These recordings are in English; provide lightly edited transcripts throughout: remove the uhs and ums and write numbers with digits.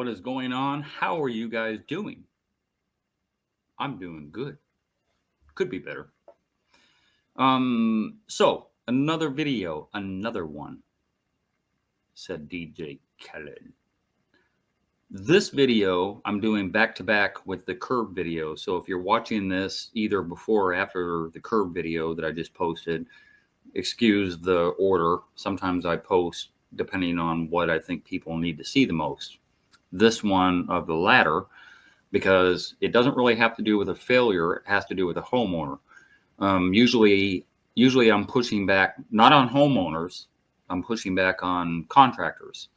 What is going on? How are you guys doing? I'm doing good. Could be better. So another video, another one, said DJ Khaled. This video I'm doing back to back with the curb video. So if you're watching this either before or after the curb video that I just posted, excuse the order. Sometimes I post depending on what I think people need to see the most. This one of the latter, because it doesn't really have to do with a failure. It has to do with a homeowner. Usually I'm pushing back, not on homeowners. I'm pushing back on contractors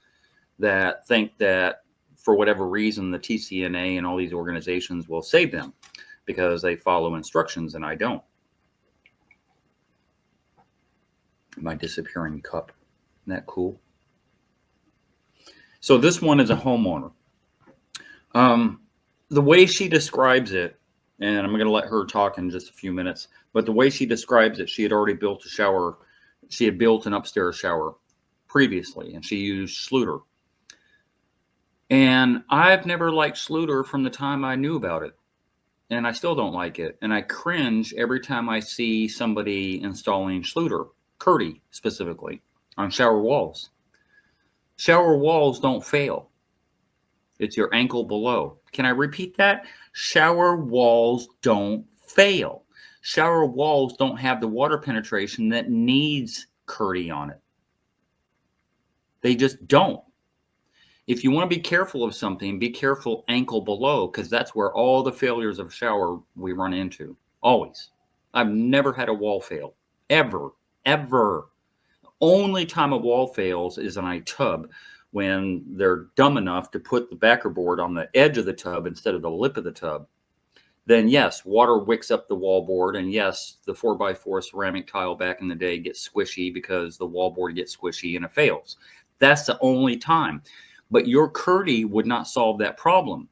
that think that for whatever reason, the TCNA and all these organizations will save them because they follow instructions and I don't. My disappearing cup. Isn't that cool? So this one is a homeowner. The way she describes it, and I'm going to let her talk in just a few minutes, but the way she describes it, she had already built a shower. She had built an upstairs shower previously, and she used Schluter. And I've never liked Schluter from the time I knew about it. And I still don't like it. And I cringe every time I see somebody installing Schluter, Kerdi specifically, on shower walls. Shower walls don't fail. It's your ankle below. Can I repeat that? Shower walls don't fail. Shower walls don't have the water penetration that needs Kerdi on it. They just don't. If you want to be careful of something, be careful ankle below, because that's where all the failures of shower we run into. Always. I've never had a wall fail. Ever. Only time a wall fails is in a tub when they're dumb enough to put the backer board on the edge of the tub instead of the lip of the tub. Then yes, water wicks up the wall board, and yes, the 4x4 ceramic tile back in the day gets squishy because the wall board gets squishy and it fails. That's the only time. But your Kerdi would not solve that problem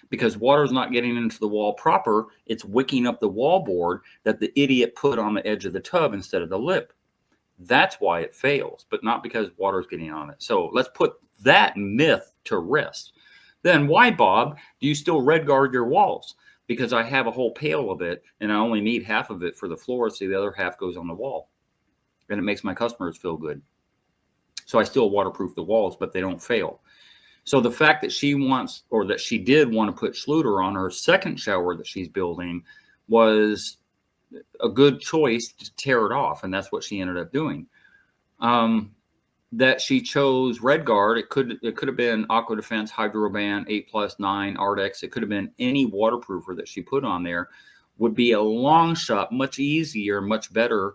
because water's not getting into the wall proper. It's wicking up the wall board that the idiot put on the edge of the tub instead of the lip. That's why it fails, but not because water's getting on it. So let's put that myth to rest. Then why, Bob, do you still red guard your walls? Because I have a whole pail of it and I only need half of it for the floor, so the other half goes on the wall. And it makes my customers feel good. So I still waterproof the walls, but they don't fail. So the fact that she wants, or that she did want to put Schluter on her second shower that she's building was a good choice to tear it off. And that's what she ended up doing. That she chose Red Guard. It could have been Aqua Defense, Hydroban, 8+9, Ardex. It could have been any waterproofer that she put on there. Would be a long shot, much easier, much better,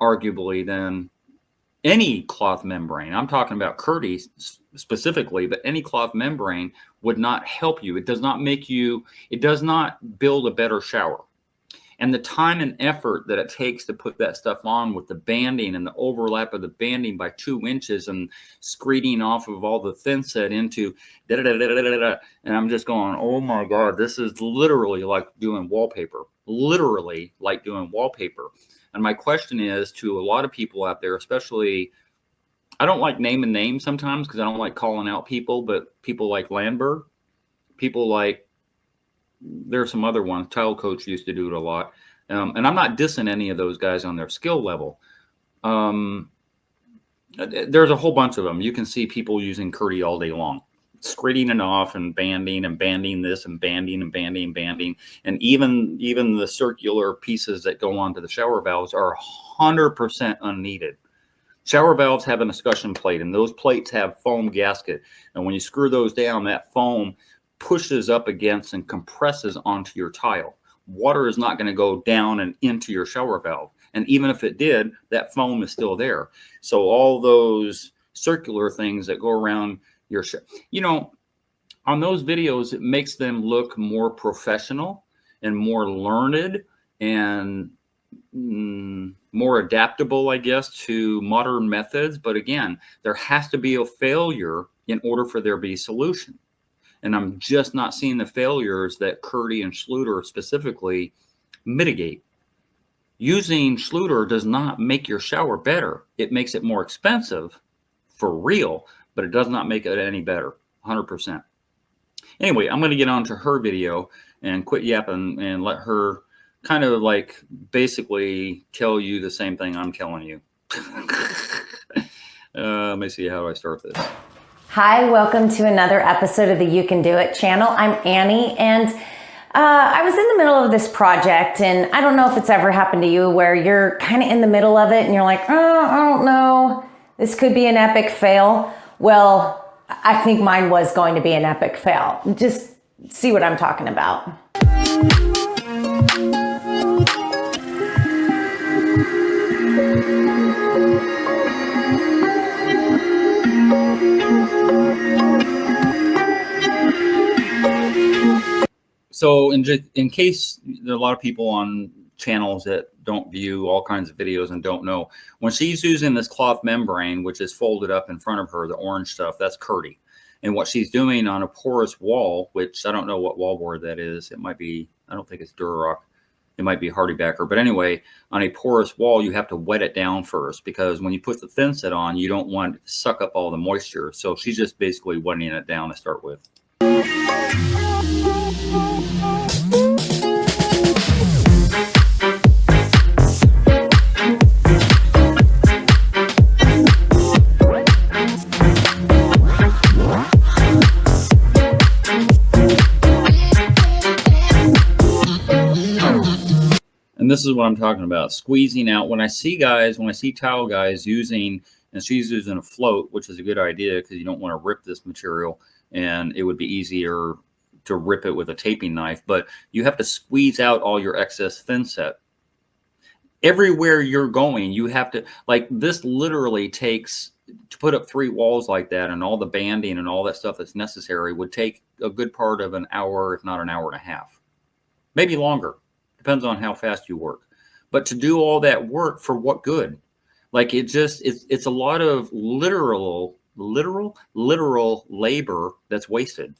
arguably, than any cloth membrane. I'm talking about Kerdi specifically, but any cloth membrane would not help you. It does not make you, it does not build a better shower. And the time and effort that it takes to put that stuff on with the banding and the overlap of the banding by 2 inches and screeding off of all the thin set into da-da-da-da-da-da-da. And I'm just going, oh my God, this is literally like doing wallpaper. Literally like doing wallpaper. And my question is to a lot of people out there, especially, I don't like naming names sometimes because I don't like calling out people, but people like Landberg, people like, there's some other ones, Tile Coach used to do it a lot. And I'm not dissing any of those guys on their skill level. There's a whole bunch of them. You can see people using Kerdi all day long, screeding it off and banding this and banding and banding and banding. And even the circular pieces that go onto the shower valves are 100% unneeded. Shower valves have an escutcheon plate, and those plates have foam gasket. And when you screw those down, that foam pushes up against and compresses onto your tile. Water is not going to go down and into your shower valve. And even if it did, that foam is still there. So all those circular things that go around your, you know, on those videos, it makes them look more professional and more learned and more adaptable, I guess, to modern methods. But again, there has to be a failure in order for there to be a solution. And I'm just not seeing the failures that Kerdi and Schluter specifically mitigate. Using Schluter does not make your shower better. It makes it more expensive for real, but it does not make it any better. 100%. Anyway, I'm going to get on to her video and quit yapping and let her kind of like basically tell you the same thing I'm telling you. Let me see, how do I start this? Hi, welcome to another episode of the You Can Do It channel. I'm Annie, and I was in the middle of this project, and I don't know if it's ever happened to you where you're kind of in the middle of it and you're like, oh, I don't know, this could be an epic fail. Well, I think mine was going to be an epic fail. Just see what I'm talking about. So in case there are a lot of people on channels that don't view all kinds of videos and don't know, when she's using this cloth membrane, which is folded up in front of her, the orange stuff, that's Kerdi. And what she's doing on a porous wall, which I don't know what wallboard that is. It might be, I don't think it's Durock. It might be Hardybacker. But anyway, on a porous wall, you have to wet it down first, because when you put the thin set on, you don't want it to suck up all the moisture. So she's just basically wetting it down to start with. And this is what I'm talking about, squeezing out. When I see tile guys using, and she's using a float, which is a good idea because you don't want to rip this material, and it would be easier to rip it with a taping knife, but you have to squeeze out all your excess thin set. Everywhere you're going, you have to, like, this literally takes, to put up 3 walls like that and all the banding and all that stuff that's necessary would take a good part of an hour, if not an hour and a half, maybe longer. Depends on how fast you work. But to do all that work, for what good? Like, it's a lot of literal labor that's wasted.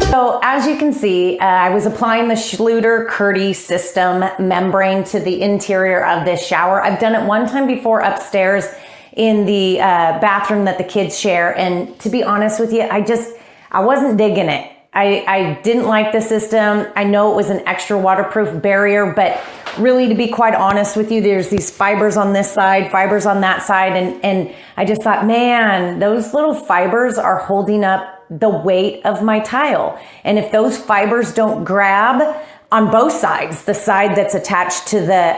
So as you can see, I was applying the Schluter Kerdi system membrane to the interior of this shower. I've done it one time before upstairs in the bathroom that the kids share. And to be honest with you, I wasn't digging it. I didn't like the system. I know it was an extra waterproof barrier, but really, to be quite honest with you, there's these fibers on this side, fibers on that side. And I just thought, man, those little fibers are holding up the weight of my tile. And if those fibers don't grab on both sides, the side that's attached to the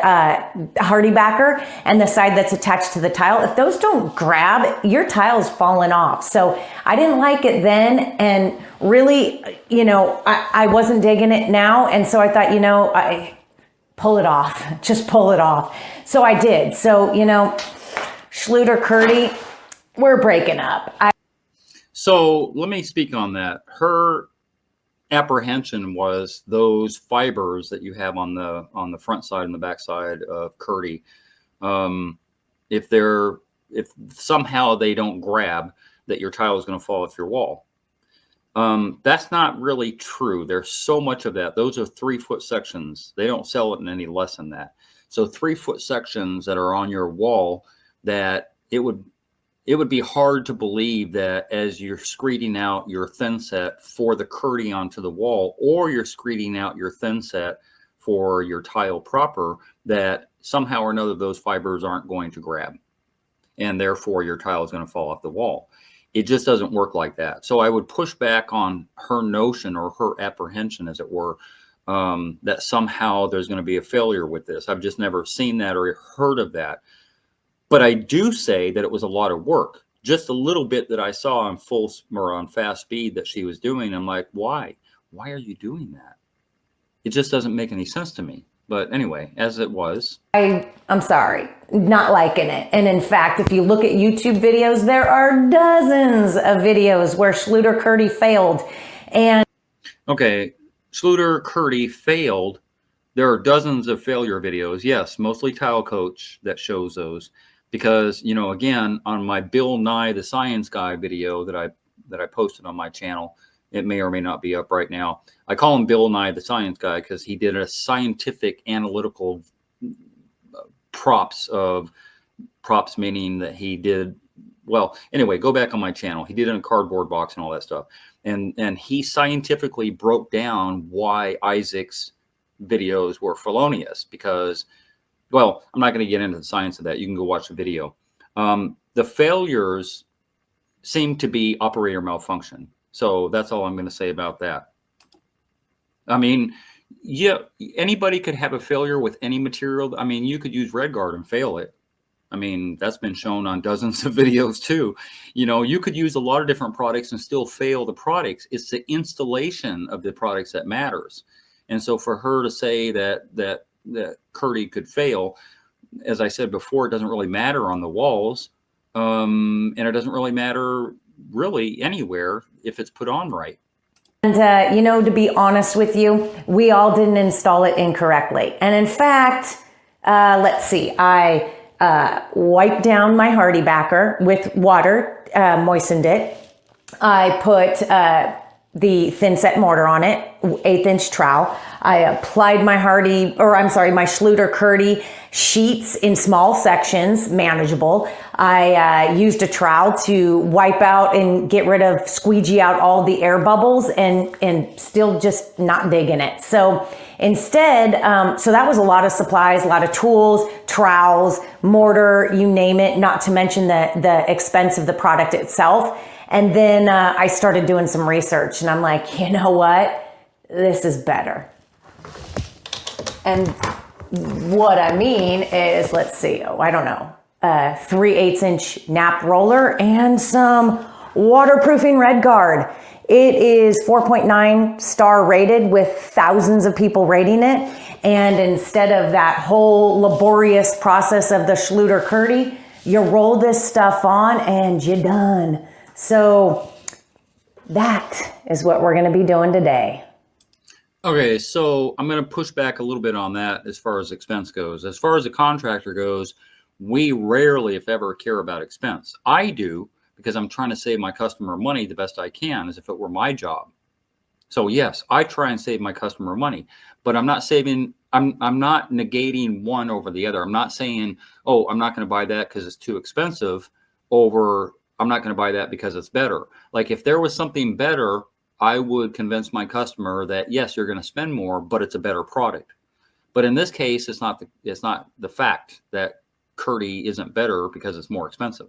Hardybacker and the side that's attached to the tile, if those don't grab, your tile's falling off. So I didn't like it then, and really, I wasn't digging it now. And so I thought, I pull it off, just pull it off. So I did. So, Schluter Kerdi, we're breaking up. So let me speak on that. Her apprehension was those fibers that you have on the front side and the back side of Kerdi. If somehow they don't grab, that your tile is going to fall off your wall. That's not really true. There's so much of that. Those are 3-foot sections. They don't sell it in any less than that. So 3-foot sections that are on your wall, that it would be hard to believe that as you're screeding out your thin set for the Kerdi onto the wall, or you're screeding out your thin set for your tile proper, that somehow or another those fibers aren't going to grab, and therefore your tile is going to fall off the wall. It just doesn't work like that. So I would push back on her notion, or her apprehension, as it were, that somehow there's going to be a failure with this. I've just never seen that or heard of that. But I do say that it was a lot of work. Just a little bit that I saw on on fast speed that she was doing, I'm like, why? Why are you doing that? It just doesn't make any sense to me. But anyway, as it was. I'm sorry, not liking it. And in fact, if you look at YouTube videos, there are dozens of videos where Schluter Kerdi failed. And okay, Schluter Kerdi failed. There are dozens of failure videos. Yes, mostly Tile Coach that shows those. Because, again, on my Bill Nye the Science Guy video that I posted on my channel, It may or may not be up right now. I call him Bill Nye the Science Guy because he did a scientific analytical props, meaning that he did, well, anyway, go back on my channel. He did it in a cardboard box and all that stuff. And he scientifically broke down why Isaac's videos were felonious because, well, I'm not going to get into the science of that. You can go watch the video. The failures seem to be operator malfunction. So that's all I'm going to say about that. I mean, yeah, anybody could have a failure with any material. I mean, you could use RedGuard and fail it. I mean, that's been shown on dozens of videos too. You know, you could use a lot of different products and still fail the products. It's the installation of the products that matters. And so for her to say that Kerdi could fail, as I said before, it doesn't really matter on the walls. And it doesn't really matter really anywhere if it's put on right. And, you know, to be honest with you, we all didn't install it incorrectly. And in fact, let's see, I wiped down my hardy backer with water, moistened it. I put the thin set mortar on it, 1/8 inch trowel. I applied my my Schluter Kerdi sheets in small sections, manageable. I used a trowel to wipe out and get rid of, squeegee out all the air bubbles and still just not digging it. So instead, so that was a lot of supplies, a lot of tools, trowels, mortar, you name it, not to mention the expense of the product itself. And then I started doing some research and I'm like, you know what? This is better. And what I mean is, let's see, I don't know, 3/8 inch nap roller and some waterproofing RedGuard. It is 4.9 star rated with thousands of people rating it. And instead of that whole laborious process of the Schluter Kerdi, you roll this stuff on and you're done. So that is what we're going to be doing today. Okay, so I'm going to push back a little bit on that as far as expense goes. As far as a contractor goes, we rarely, if ever, care about expense. I do because I'm trying to save my customer money the best I can as if it were my job. So yes, I try and save my customer money, but I'm not negating one over the other. I'm not saying, oh, I'm not going to buy that because it's too expensive over I'm not going to buy that because it's better. Like if there was something better, I would convince my customer that yes, you're going to spend more, but it's a better product. But in this case, it's not the fact that Kerdi isn't better because it's more expensive.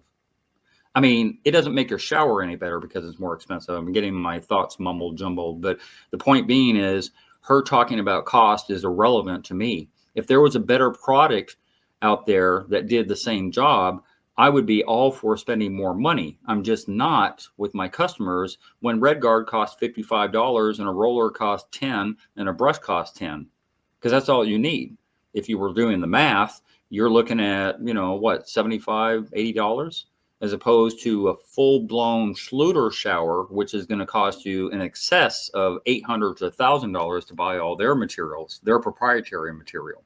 I mean, it doesn't make your shower any better because it's more expensive. I'm getting my thoughts mumbled jumbled, but the point being is her talking about cost is irrelevant to me. If there was a better product out there that did the same job, I would be all for spending more money. I'm just not with my customers when RedGuard costs $55 and a roller costs 10 and a brush costs 10, because that's all you need. If you were doing the math, you're looking at, you know, what, $75, $80, as opposed to a full-blown Schluter shower, which is going to cost you in excess of $800 to $1,000 to buy all their materials, their proprietary material.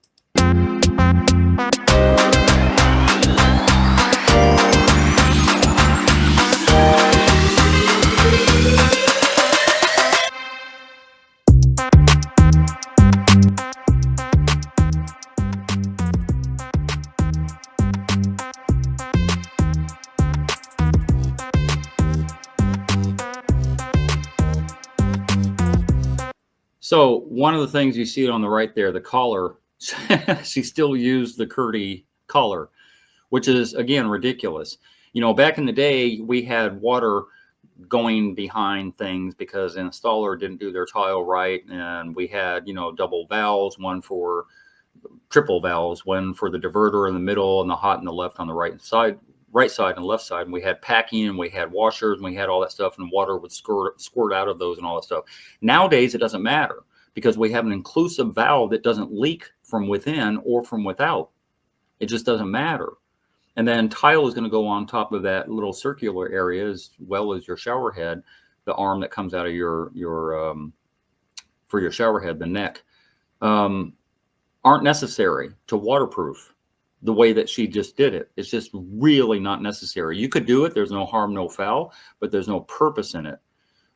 So one of the things you see on the right there, the collar, she still used the Kerdi collar, which is, again, ridiculous. You know, back in the day, we had water going behind things because the installer didn't do their tile right. And we had, you know, double valves, triple valves, one for the diverter in the middle and the hot in the left on the right side and left side. And we had packing and we had washers and we had all that stuff, and water would squirt out of those and all that stuff. Nowadays, it doesn't matter because we have an inclusive valve that doesn't leak from within or from without. It just doesn't matter. And then tile is going to go on top of that little circular area as well as your shower head, the arm that comes out of your for your shower head, the neck, aren't necessary to waterproof the way that she just did it. It's just really not necessary. You could do it. There's no harm, no foul, but there's no purpose in it.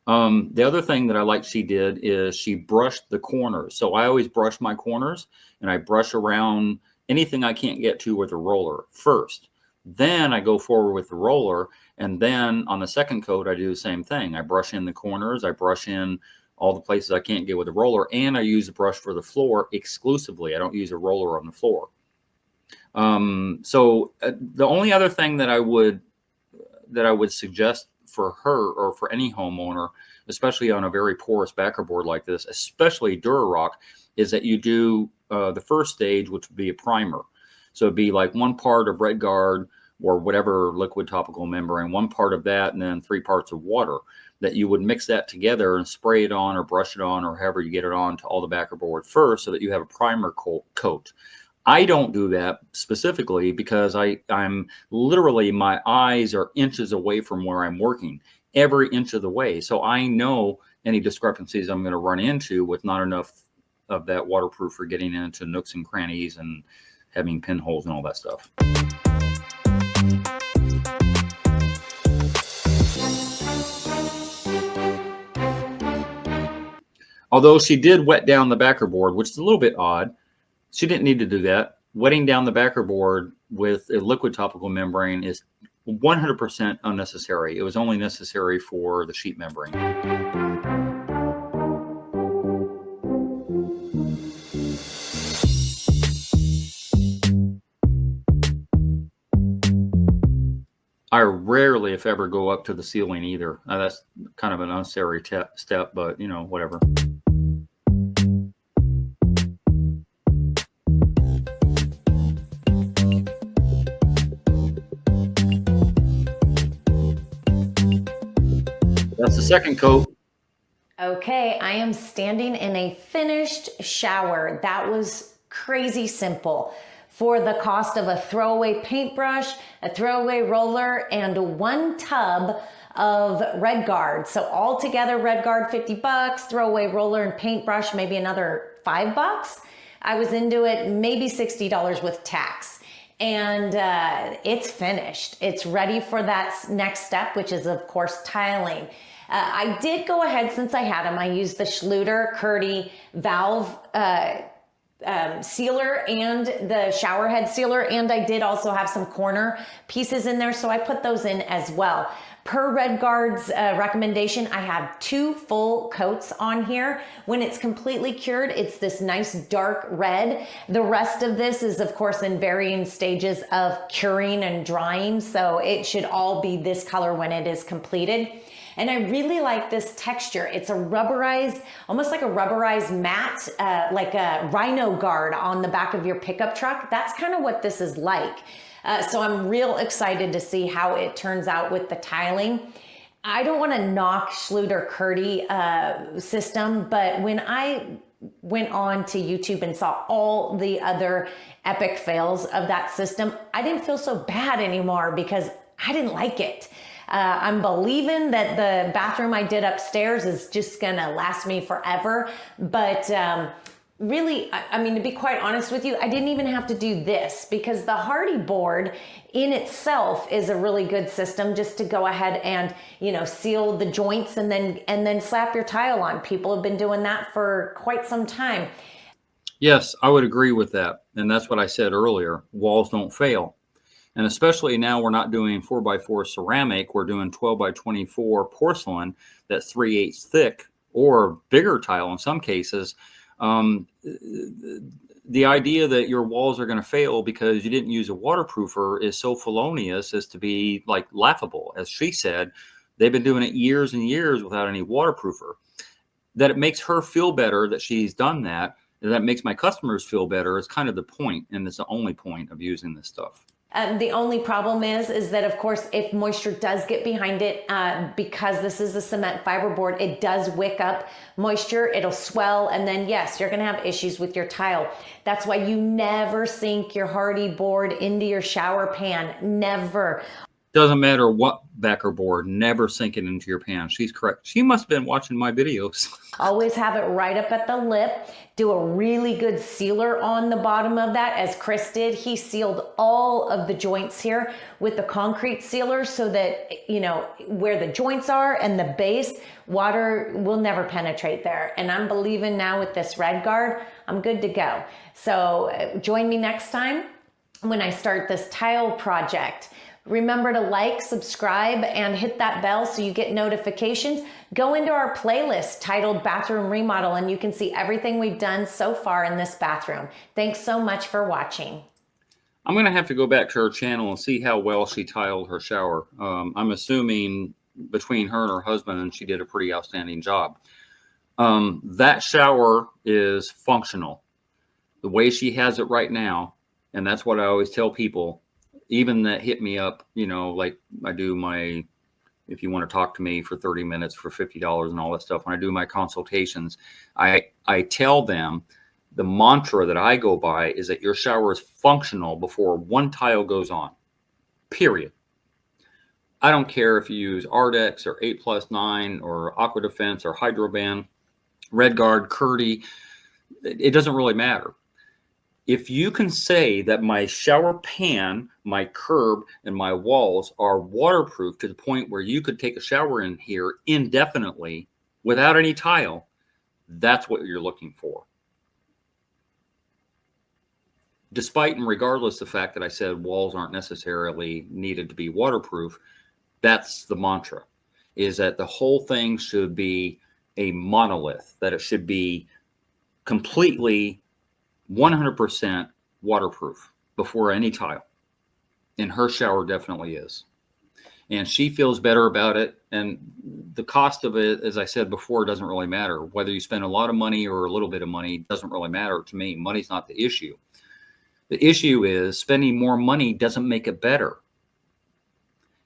The other thing that I like she did is she brushed the corners. So I always brush my corners, and I brush around anything I can't get to with a roller first. Then I go forward with the roller, and then on the second coat, I do the same thing. I brush in the corners, I brush in all the places I can't get with a roller, and I use a brush for the floor exclusively. I don't use a roller on the floor. The only other thing that I would suggest for her or for any homeowner, especially on a very porous backer-board like this, especially Durarock, is that you do the first stage, which would be a primer. So it'd be like 1 part of Red Guard or whatever liquid topical membrane, 1 part of that, and then 3 parts of water. That you would mix that together and spray it on or brush it on or however you get it on to all the backer-board first, so that you have a primer coat. I don't do that specifically because I'm literally, my eyes are inches away from where I'm working every inch of the way. So I know any discrepancies I'm going to run into with not enough of that waterproof for getting into nooks and crannies and having pinholes and all that stuff. Although she did wet down the backer board, which is a little bit odd. She didn't need to do that. Wetting down the backer board with a liquid topical membrane is 100% unnecessary. It was only necessary for the sheet membrane. I rarely, if ever, go up to the ceiling either. That's kind of an unnecessary step, but you know, whatever. That's the second coat. Okay, I am standing in a finished shower. That was crazy simple. For the cost of a throwaway paintbrush, a throwaway roller, and 1 tub of Red Guard. So altogether, Red Guard $50, throwaway roller and paintbrush maybe another $5. I was into it, maybe $60 with tax. And it's finished. It's ready for that next step, which is of course tiling. I did go ahead, since I had them, I used the Schluter Kerdi valve sealer and the shower head sealer, and I did also have some corner pieces in there, so I put those in as well. Per Red Guard's recommendation, I have 2 full coats on here. When it's completely cured, it's this nice dark red. The rest of this is of course in varying stages of curing and drying, so it should all be this color when it is completed. And I really like this texture. It's a rubberized, almost like a rubberized mat, like a rhino guard on the back of your pickup truck. That's kind of what this is like. So I'm real excited to see how it turns out with the tiling. I don't want to knock Schluter Kerdi system, but when I went on to YouTube and saw all the other epic fails of that system, I didn't feel so bad anymore because I didn't like it. I'm believing that the bathroom I did upstairs is just gonna last me forever. But really, I mean, to be quite honest with you, I didn't even have to do this because the Hardy board in itself is a really good system just to go ahead and, you know, seal the joints and then slap your tile on. People have been doing that for quite some time. Yes, I would agree with that. And that's what I said earlier. Walls don't fail. And especially now we're not doing 4x4 ceramic, we're doing 12x24 porcelain that's 3/8 thick or bigger tile in some cases. The idea that your walls are going to fail because you didn't use a waterproofer is so felonious as to be like laughable. As she said, they've been doing it years and years without any waterproofer. That it makes her feel better that she's done that, and that makes my customers feel better is kind of the point, and it's the only point of using this stuff. The only problem is that, of course, if moisture does get behind it, because this is a cement fiberboard, it does wick up moisture, it'll swell, and then yes, you're gonna have issues with your tile. That's why you never sink your Hardy board into your shower pan, never. Doesn't matter what backer board, never sink it into your pan. She's correct. She must have been watching my videos. Always have it right up at the lip. Do a really good sealer on the bottom of that, as Chris did. He sealed all of the joints here with the concrete sealer so that, you know, where the joints are and the base, water will never penetrate there. And I'm believing now with this Red Guard, I'm good to go. So join me next time when I start this tile project. Remember to like, subscribe, and hit that bell so you get notifications. Go into our playlist titled Bathroom Remodel, and you can see everything we've done so far in this bathroom. Thanks so much for watching. I'm going to have to go back to her channel and see how well she tiled her shower. I'm assuming between her and her husband, she did a pretty outstanding job. That shower is functional. The way she has it right now, and that's what I always tell people, even that hit me up, you know, like I do my, if you want to talk to me for 30 minutes for $50 and all that stuff, when I do my consultations, I tell them the mantra that I go by is that your shower is functional before one tile goes on, period. I don't care if you use Ardex or 8+9 or Aqua Defense or Hydroban, Red Guard, Kerdi, it doesn't really matter. If you can say that my shower pan, my curb, and my walls are waterproof to the point where you could take a shower in here indefinitely without any tile, that's what you're looking for. Despite and regardless the fact that I said walls aren't necessarily needed to be waterproof, that's the mantra, is that the whole thing should be a monolith, that it should be completely 100% waterproof before any tile. And her shower definitely is. And she feels better about it. And the cost of it, as I said before, doesn't really matter. Whether you spend a lot of money or a little bit of money doesn't really matter to me. Money's not the issue. The issue is spending more money doesn't make it better.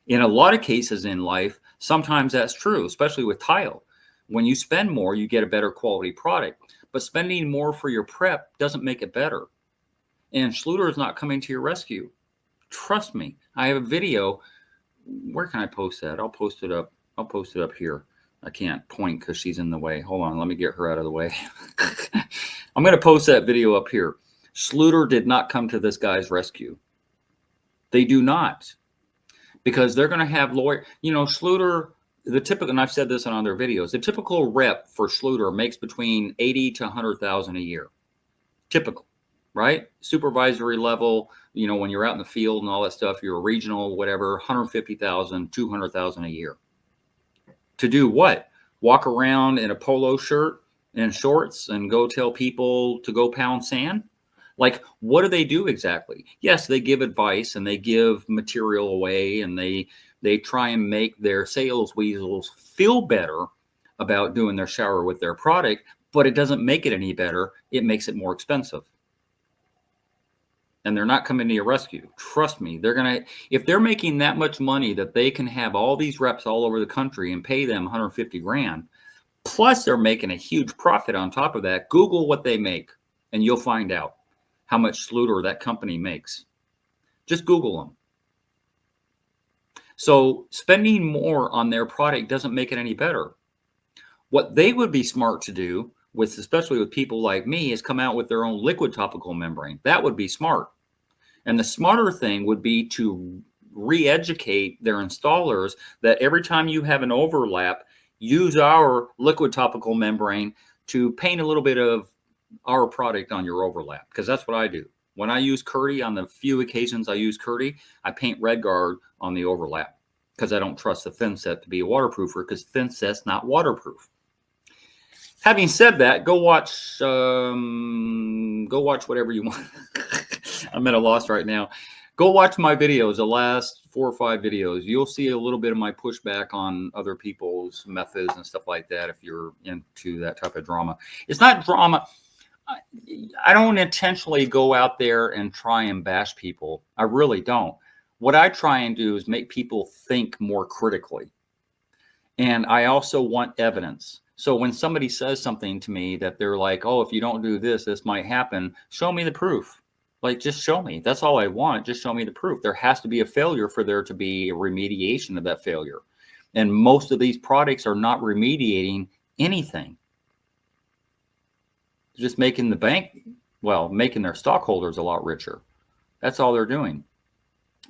In a lot of cases in life, sometimes that's true, especially with tile. When you spend more, you get a better quality product. But spending more for your prep doesn't make it better. And Schluter is not coming to your rescue. Trust me. I have a video. Where can I post that? I'll post it up. I'll post it up here. I can't point because she's in the way. Hold on. Let me get her out of the way. I'm going to post that video up here. Schluter did not come to this guy's rescue. They do not. Because they're going to have lawyer. You know, Schluter, the typical, and I've said this on other videos, the typical rep for Schluter makes between 80 to 100,000 a year. Typical, right? Supervisory level, you know, when you're out in the field and all that stuff, you're a regional, whatever, 150,000, 200,000 a year. To do what? Walk around in a polo shirt and shorts and go tell people to go pound sand? Like, what do they do exactly? Yes, they give advice and they give material away and they try and make their sales weasels feel better about doing their shower with their product, but it doesn't make it any better. It makes it more expensive. And they're not coming to your rescue. Trust me, they're going to, if they're making that much money that they can have all these reps all over the country and pay them 150 grand, plus they're making a huge profit on top of that, Google what they make and you'll find out how much Schluter that company makes. Just Google them. So spending more on their product doesn't make it any better. What they would be smart to do, with especially with people like me, is come out with their own liquid topical membrane. That would be smart. And the smarter thing would be to re-educate their installers that every time you have an overlap, use our liquid topical membrane to paint a little bit of our product on your overlap, because that's what I do. When I use Kerdi, on the few occasions I use Kerdi, I paint Red Guard on the overlap because I don't trust the thin set to be a waterproofer, because thin set's not waterproof. Having said that, go watch whatever you want. I'm at a loss right now. Go watch my videos, the last 4 or 5 videos. You'll see a little bit of my pushback on other people's methods and stuff like that if you're into that type of drama. It's not drama. I don't intentionally go out there and try and bash people. I really don't. What I try and do is make people think more critically. And I also want evidence. So when somebody says something to me that they're like, oh, if you don't do this, this might happen, show me the proof. Like, just show me. That's all I want. Just show me the proof. There has to be a failure for there to be a remediation of that failure. And most of these products are not remediating anything. They're just making the bank, well, making their stockholders a lot richer. That's all they're doing.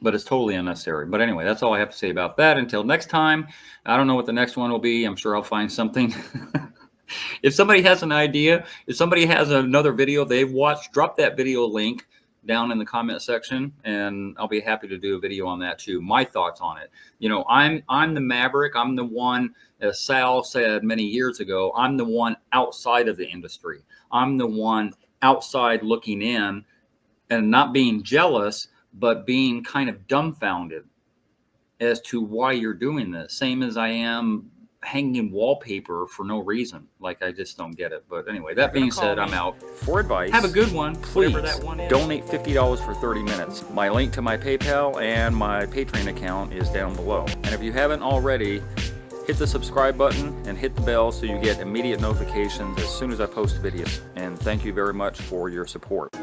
But it's totally unnecessary. But anyway, that's all I have to say about that. Until next time, I don't know what the next one will be. I'm sure I'll find something. If somebody has an idea, if somebody has another video they've watched, drop that video link down in the comment section, and I'll be happy to do a video on that too. My thoughts on it. You know, I'm the maverick. I'm the one, as Sal said many years ago, I'm the one outside of the industry. I'm the one outside looking in and not being jealous, but being kind of dumbfounded as to why you're doing this. Same as I am hanging wallpaper for no reason. Like, I just don't get it. But anyway, that being said, I'm out. For advice, have a good one. Please donate $50 for 30 minutes. My link to my PayPal and my Patreon account is down below. And if you haven't already, hit the subscribe button and hit the bell so you get immediate notifications as soon as I post videos. And thank you very much for your support.